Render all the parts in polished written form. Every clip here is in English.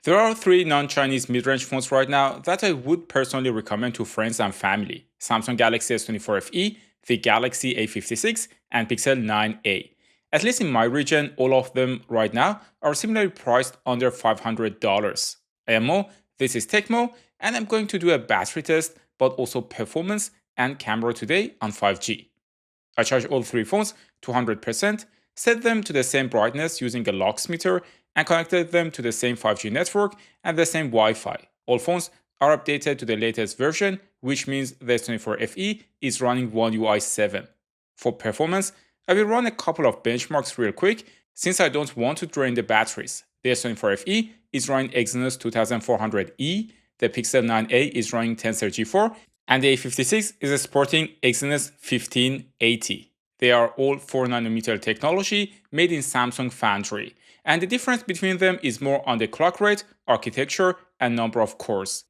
There are three non-Chinese mid-range phones right now that I would personally recommend to friends and family: Samsung Galaxy S24 FE, the Galaxy A56, and Pixel 9a. At least in my region, all of them right now are similarly priced under $500. I am Mo, this is Tecmo, and I'm going to do a battery test, but also performance and camera today on 5G. I charged all three phones to 100%, set them to the same brightness using a lux meter, and connected them to the same 5G network and the same Wi-Fi. All phones are updated to the latest version, which means the S24 FE is running One UI 7. For performance, I will run a couple of benchmarks real quick since I don't want to drain the batteries. The S24 FE is running Exynos 2400E, the Pixel 9a is running Tensor G4, and the A56 is sporting Exynos 1580. They are all 4nm technology made in Samsung Foundry, and the difference between them is more on the clock rate, architecture, and number of cores.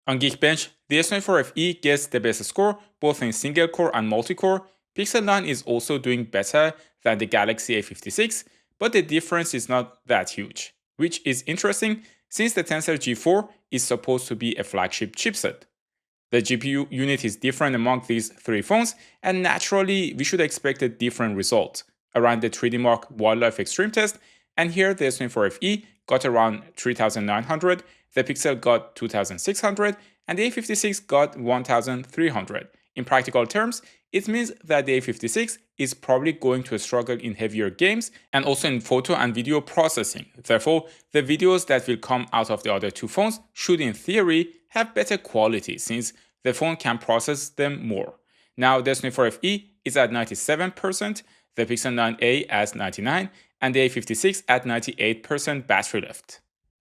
On Geekbench, the S24 FE gets the best score both in single core and multi-core. Pixel 9 is also doing better than the Galaxy A56, but the difference is not that huge, which is interesting since the Tensor G4 is supposed to be a flagship chipset. The GPU unit is different among these three phones, and naturally, we should expect a different result. Around the 3D Mark Wildlife Extreme test, and here the S24 FE got around 3900, the Pixel got 2600, and the A56 got 1300. In practical terms, it means that the A56 is probably going to struggle in heavier games and also in photo and video processing. Therefore, the videos that will come out of the other two phones should in theory have better quality since the phone can process them more. Now the S24 FE is at 97%, the Pixel 9a at 99%, and the A56 at 98% battery life.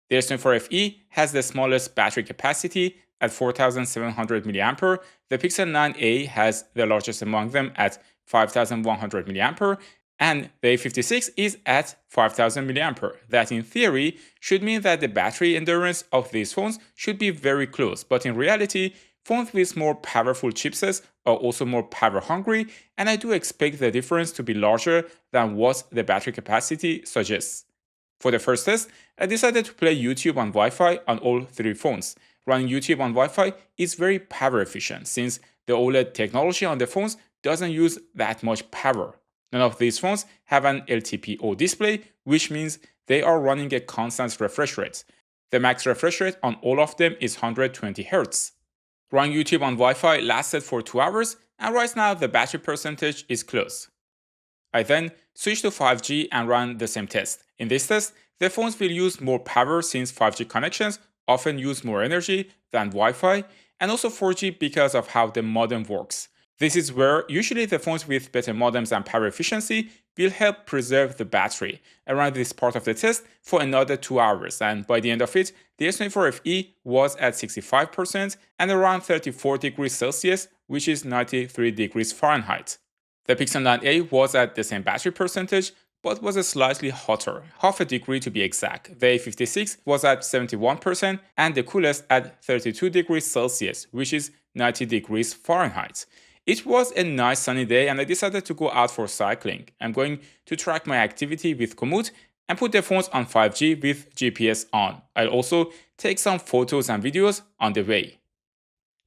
The S24 FE has the smallest battery capacity at 4700 mAh, the Pixel 9a has the largest among them at 5100 mAh, and the A56 is at 5000 mAh. That in theory should mean that the battery endurance of these phones should be very close, but in reality, phones with more powerful chipsets are also more power hungry, and I do expect the difference to be larger than what the battery capacity suggests. For the first test, I decided to play YouTube on Wi-Fi on all three phones. Running YouTube on Wi-Fi is very power efficient since the OLED technology on the phones doesn't use that much power. None of these phones have an LTPO display, which means they are running a constant refresh rate. The max refresh rate on all of them is 120 Hz. Running YouTube on Wi-Fi lasted for 2 hours, and right now the battery percentage is close. I then switched to 5G and ran the same test. In this test, the phones will use more power since 5G connections often use more energy than Wi-Fi, and also 4G because of how the modem works. This is where usually the phones with better modems and power efficiency will help preserve the battery. I ran this part of the test for another 2 hours, and by the end of it, the S24 FE was at 65% and around 34 degrees Celsius, which is 93 degrees Fahrenheit. The Pixel 9a was at the same battery percentage, but was slightly hotter, half a degree to be exact. The A56 was at 71% and the coolest at 32 degrees Celsius, which is 90 degrees Fahrenheit. It was a nice sunny day and I decided to go out for cycling. I'm going to track my activity with Komoot and put the phones on 5G with GPS on. I'll also take some photos and videos on the way.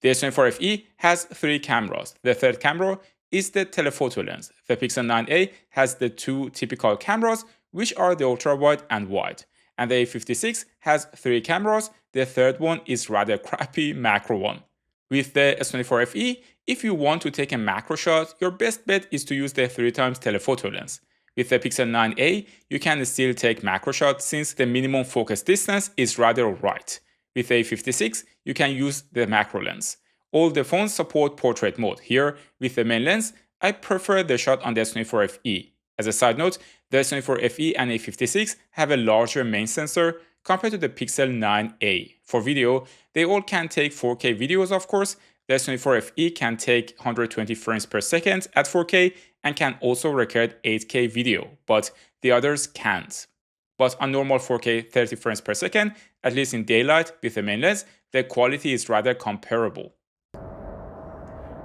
The S24 FE has three cameras. The third camera is the telephoto lens. The Pixel 9a has the two typical cameras, which are the ultra-wide and wide. And the A56 has three cameras. The third one is rather crappy macro one. With the S24 FE, if you want to take a macro shot, your best bet is to use the 3x telephoto lens. With the Pixel 9a, you can still take macro shots since the minimum focus distance is rather right. With the A56, you can use the macro lens. All the phones support portrait mode. Here, with the main lens, I prefer the shot on the S24 FE. As a side note, the S24 FE and A56 have a larger main sensor compared to the Pixel 9a. For video, they all can take 4K videos of course. The S24 FE can take 120 frames per second at 4K and can also record 8K video, but the others can't. But on normal 4K 30 frames per second, at least in daylight with the main lens, the quality is rather comparable.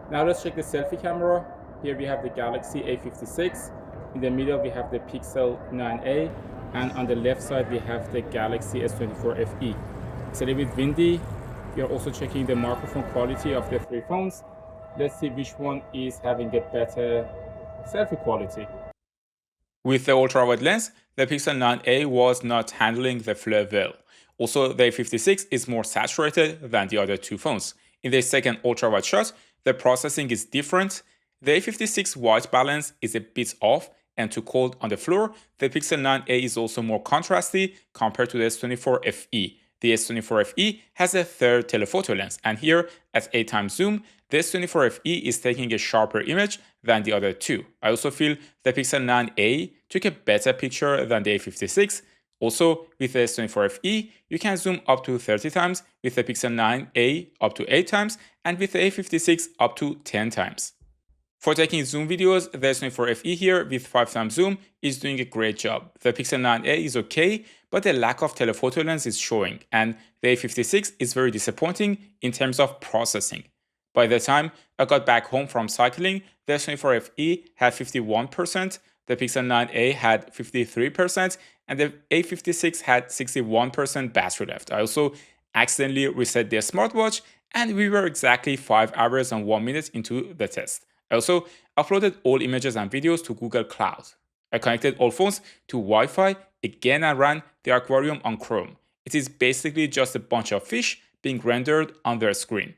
Now let's check the selfie camera. Here we have the Galaxy A56. In the middle we have the Pixel 9a, and on the left side we have the Galaxy S24 FE. It's a little bit windy. We are also checking the microphone quality of the three phones. Let's see which one is having a better selfie quality. With the ultra-wide lens, the Pixel 9a was not handling the flare well. Also, the A56 is more saturated than the other two phones. In the second ultra-wide shot, the processing is different. The A56 white balance is a bit off and too cold on the floor. The Pixel 9a is also more contrasty compared to the S24 FE. The S24 FE has a third telephoto lens, and here at 8x zoom, the S24 FE is taking a sharper image than the other two. I also feel the Pixel 9a took a better picture than the A56. Also, with the S24 FE, you can zoom up to 30 times, with the Pixel 9a up to 8 times, and with the A56 up to 10 times. For taking zoom videos, the S24 FE here with 5x zoom is doing a great job. The Pixel 9a is okay, but the lack of telephoto lens is showing, and the A56 is very disappointing in terms of processing. By the time I got back home from cycling, the S24 FE had 51%, the Pixel 9a had 53%, and the A56 had 61% battery left. I also accidentally reset the smartwatch, and we were exactly 5 hours and 1 minute into the test. I also uploaded all images and videos to Google Cloud. I connected all phones to Wi-Fi again and ran the aquarium on Chrome. It is basically just a bunch of fish being rendered on their screen.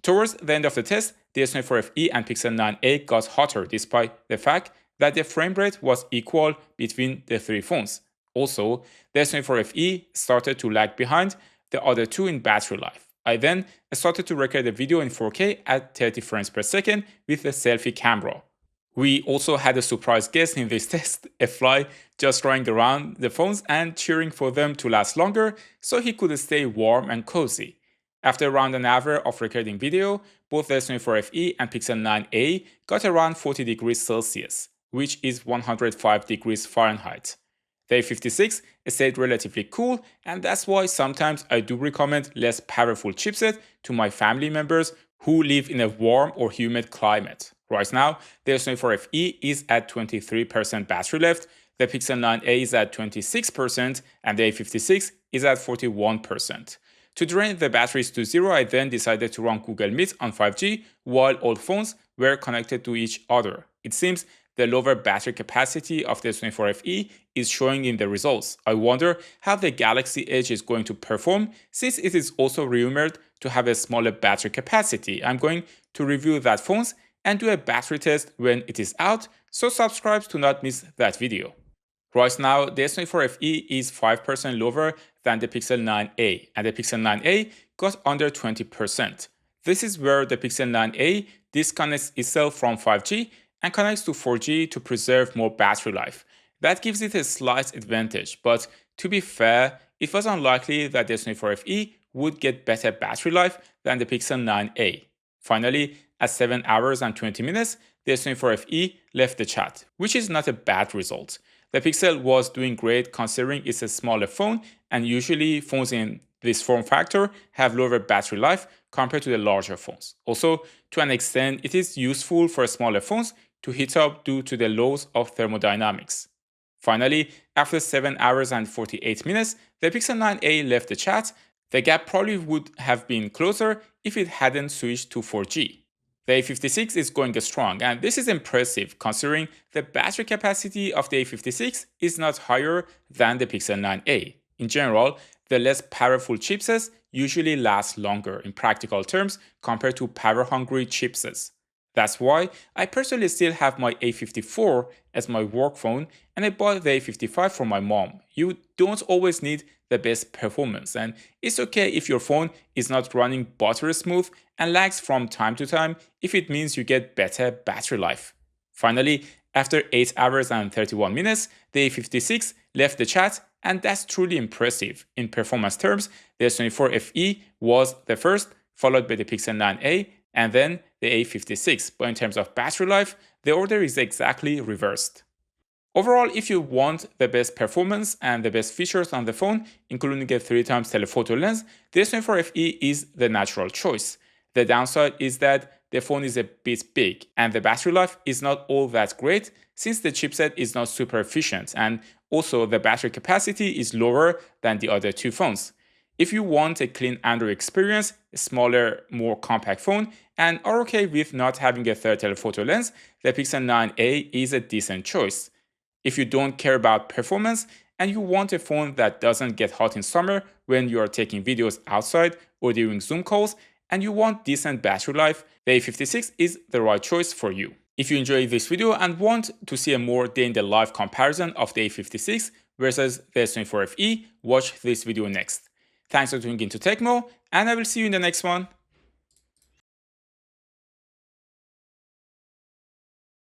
Towards the end of the test, the S24 FE and Pixel 9a got hotter despite the fact that the frame rate was equal between the three phones. Also, the S24 FE started to lag behind the other two in battery life. I then started to record the video in 4K at 30 frames per second with a selfie camera. We also had a surprise guest in this test, a fly just running around the phones and cheering for them to last longer so he could stay warm and cozy. After around an hour of recording video, both the S24 FE and Pixel 9a got around 40 degrees Celsius, which is 105 degrees Fahrenheit. The A56 stayed relatively cool, and that's why sometimes I do recommend less powerful chipset to my family members who live in a warm or humid climate. Right now, the S24 FE is at 23% battery left, the Pixel 9a is at 26%, and the A56 is at 41%. To drain the batteries to zero, I then decided to run Google Meet on 5G while all phones were connected to each other. It seems the lower battery capacity of the S24 FE is showing in the results. I wonder how the Galaxy Edge is going to perform since it is also rumored to have a smaller battery capacity. I'm going to review that phone and do a battery test when it is out, so subscribe to not miss that video. Right now, the S24 FE is 5% lower than the Pixel 9a, and the Pixel 9a got under 20%. This is where the Pixel 9a disconnects itself from 5G and connects to 4G to preserve more battery life. That gives it a slight advantage, but to be fair, it was unlikely that the S24 FE would get better battery life than the Pixel 9a. Finally, at 7 hours and 20 minutes, the S24 FE left the chat, which is not a bad result. The Pixel was doing great considering it's a smaller phone, and usually phones in this form factor have lower battery life compared to the larger phones. Also, to an extent, it is useful for smaller phones to heat up due to the laws of thermodynamics. Finally, after 7 hours and 48 minutes, the Pixel 9a left the chat. The gap probably would have been closer if it hadn't switched to 4G. The A56 is going strong, and this is impressive considering the battery capacity of the A56 is not higher than the Pixel 9a. In general, the less powerful chipsets usually last longer in practical terms compared to power-hungry chipsets. That's why I personally still have my A54 as my work phone, and I bought the A55 for my mom. You don't always need the best performance, and it's okay if your phone is not running butter smooth and lags from time to time if it means you get better battery life. Finally, after 8 hours and 31 minutes, the A56 left the chat, and that's truly impressive. In performance terms, the S24 FE was the first, followed by the Pixel 9a, and then the A56, but in terms of battery life, the order is exactly reversed. Overall, if you want the best performance and the best features on the phone, including a 3x telephoto lens, the S24 FE is the natural choice. The downside is that the phone is a bit big and the battery life is not all that great since the chipset is not super efficient, and also the battery capacity is lower than the other two phones. If you want a clean Android experience, a smaller, more compact phone, and are okay with not having a third telephoto lens, the Pixel 9a is a decent choice. If you don't care about performance and you want a phone that doesn't get hot in summer when you are taking videos outside or during Zoom calls, and you want decent battery life, the A56 is the right choice for you. If you enjoyed this video and want to see a more day-in-the-life comparison of the A56 versus the S24 FE, watch this video next. Thanks for tuning into Tecmo, and I will see you in the next one.